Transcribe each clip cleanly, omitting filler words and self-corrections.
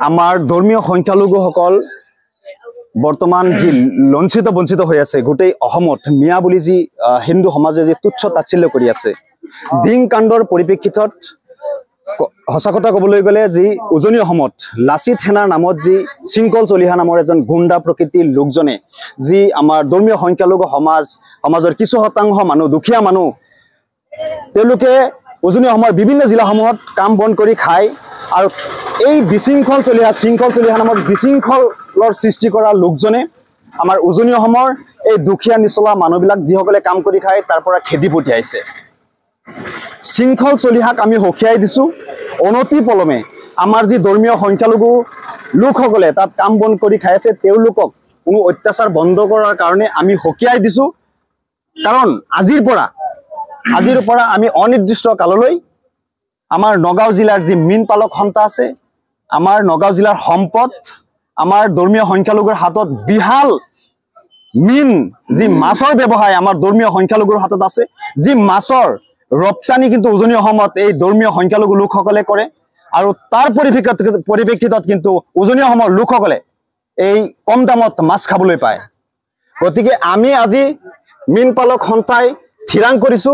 আমাৰ ধৰ্মীয় সংখ্যালঘুসকল বৰ্তমান যি লঞ্চিত বঞ্চিত হৈ আছে গোটেই অসমত মিয়া বুলি যি হিন্দু সমাজে যি তুচ্ছ তাচ্ছিল্য কৰি আছে ডিং কাণ্ডৰ পৰিপ্ৰেক্ষিতত সঁচা কথা ক'বলৈ গ'লে যি উজনি অসমত লাচিত সেনাৰ নামত যি শৃংখল চলিহা নামৰ এজন গুণ্ডা প্ৰকৃতিৰ লোকজনে যি আমাৰ ধৰ্মীয় সংখ্যালঘু সমাজৰ কিছু শতাংশ মানুহ দুখীয়া মানুহ তেওঁলোকে উজনি অসমৰ বিভিন্ন জিলাসমূহত কাম বন কৰি খায় আৰু এই বিশৃংখল চলিহা নামৰ বিশৃংখলৰ সৃষ্টি কৰা লোকজনে আমাৰ উজনি অসমৰ এই দুখীয়া নিচলা মানুহবিলাক যিসকলে কাম কৰি খায় তাৰ পৰা খেদি পঠিয়াইছে শৃংখল চলিহাক আমি হকিয়াই দিছো অনতি পলমে আমাৰ যি ধৰ্মীয় সংখ্যালঘু লোকসকলে তাত কাম বন কৰি খাই আছে তেওঁলোকক কোনো অত্যাচাৰ বন্ধ কৰাৰ কাৰণে আমি হকিয়াই দিছো কাৰণ আজিৰ পৰা আমি অনিৰ্দিষ্ট কাললৈ আমাৰ নগাঁও জিলাৰ যি মীন পালক সন্থা আছে আমাৰ নগাঁও জিলাৰ সম্পদ আমাৰ ধৰ্মীয় সংখ্যালঘুৰ হাতত বিহাল মীন যি মাছৰ ব্যৱসায় আমাৰ ধৰ্মীয় সংখ্যালঘুৰ হাতত আছে যি মাছৰ ৰপ্তানি কিন্তু উজনি অসমত এই ধৰ্মীয় সংখ্যালঘু লোকসকলে কৰে আৰু তাৰ পৰিপ্ৰেক্ষিতত কিন্তু উজনি অসমৰ লোকসকলে এই কম দামত মাছ খাবলৈ পায় গতিকে আমি আজি মীন পালক সন্থাই থিৰাং কৰিছো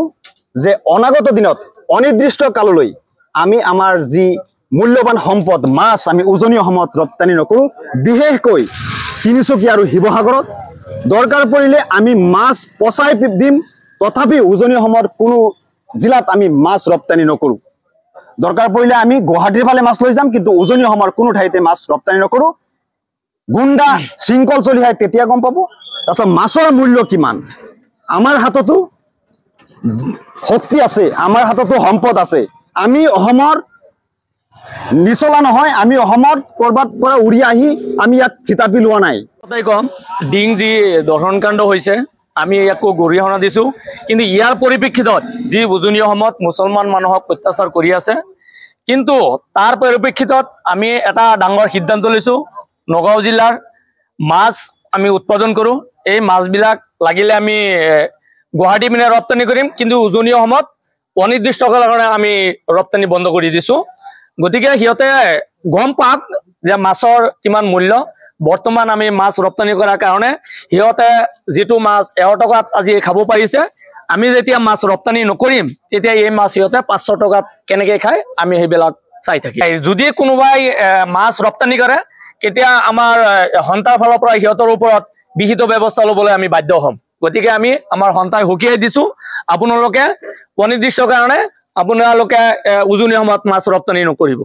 যে অনাগত দিনত অনিৰ্দিষ্ট কাললৈ আমি আমাৰ যি মূল্যৱান সম্পদ মাছ আমি উজনি অসমত ৰপ্তানি নকৰো বিশেষকৈ তিনিচুকীয়া আৰু শিৱসাগৰত দৰকাৰ পৰিলে আমি মাছ পচাই দিম তথাপি উজনি অসমৰ কোনো জিলাত আমি মাছ ৰপ্তানি নকৰো দৰকাৰ পৰিলে আমি গুৱাহাটীৰ ফালে মাছ লৈ যাম কিন্তু উজনি অসমৰ কোনো ঠাইতে মাছ ৰপ্তানি নকৰো গুণ্ডা শৃংখল চলিহাই তেতিয়া গম পাব তাৰপিছত মাছৰ মূল্য কিমান আমাৰ হাততো শক্তি আছে আমাৰ হাততো সম্পদ আছে আমি অসমৰ নিচলা নহয় আমি অসমত কৰবাত পৰা উৰি আহি আমি ইয়াত থিতাপি লোৱা নাই কথাই কম ডিং যি দহনকাণ্ড হৈছে আমি ইয়াকো গৰিহণা দিছো কিন্তু ইয়াৰ পৰিপ্ৰেক্ষিতত যি উজনি অসমত মুছলমান মানুহক অত্যাচাৰ কৰি আছে কিন্তু তাৰ পৰিপ্ৰেক্ষিতত আমি এটা ডাঙৰ সিদ্ধান্ত লৈছো নগাঁও জিলাৰ মাছ আমি উৎপাদন কৰো এই মাছবিলাক লাগিলে আমি গুৱাহাটী পিনে ৰপ্তানি কৰিম কিন্তু উজনি অসমত অনিৰ্দিষ্ট কালৰ কাৰণে আমি ৰপ্তানি বন্ধ কৰি দিছো গতিকে সিহঁতে গম পাক যে মাছৰ কিমান মূল্য বৰ্তমান আমি মাছ ৰপ্তানি কৰাৰ কাৰণে সিহঁতে যিটো মাছ 1 টকাত আজি খাব পাৰিছে আমি যেতিয়া মাছ ৰপ্তানি নকৰিম তেতিয়া এই মাছ সিহঁতে 500 টকাত কেনেকৈ খায় আমি সেইবিলাক চাই থাকি যদি কোনোবাই মাছ ৰপ্তানি কৰে কেতিয়া আমাৰ সন্থাৰ ফালৰ পৰা সিহঁতৰ ওপৰত বিহিত ব্যৱস্থা ল'বলৈ আমি বাধ্য হ'ম গতিকে আমি আমাৰ সন্থাই হকিয়াই দিছো আপোনালোকে অনিৰ্দিষ্ট কাৰণে আপোনালোকে উজনি অসমত মাছ ৰপ্তানি নকৰিব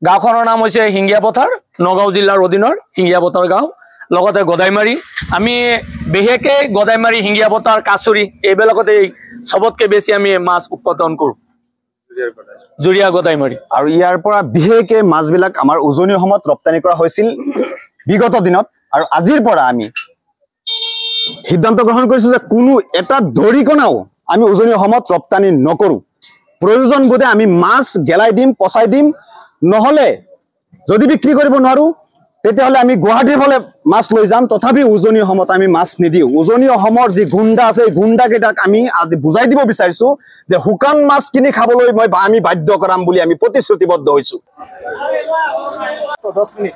গাঁওখনৰ নাম হৈছে হিঙ্গিয়া পথাৰ নগাঁও জিলাৰ অধীনৰ হিঙ্গিয়া পথাৰ গাঁও লগতে গদাইমাৰী আমি বিশেষকৈ গদাইমাৰী হিঙ্গিয়া পথাৰ কাছুৰী এইবিলাকতে সবতকৈ বেছি আমি মাছ উৎপাদন কৰোঁ জুৰিয়া গদাইমাৰী আৰু ইয়াৰ পৰা বিশেষকৈ মাছবিলাক আমাৰ উজনি অসমত ৰপ্তানি কৰা হৈছিল বিগত দিনত আৰু আজিৰ পৰা আমি সিদ্ধান্ত গ্ৰহণ কৰিছো যে কোনো এটা ধৰিকণাও আমি উজনি অসমত ৰপ্তানি নকৰো প্ৰয়োজন বোধে আমি মাছ গেলাই দিম পচাই দিম নহলে যদি বিক্ৰী কৰিব নোৱাৰো তেতিয়াহলে আমি গুৱাহাটীৰ ফালে মাছ লৈ যাম তথাপি উজনি অসমত আমি মাছ নিদিও উজনি অসমৰ যি গুণ্ডা আছে গুণ্ডা কেইটাক আমি আজি বুজাই দিব বিচাৰিছো যে হুকান মাছ কিনি খাবলৈ আমি বাধ্য কৰাম বুলি আমি প্ৰতিশ্ৰুতিবদ্ধ হৈছো 10 মিনিট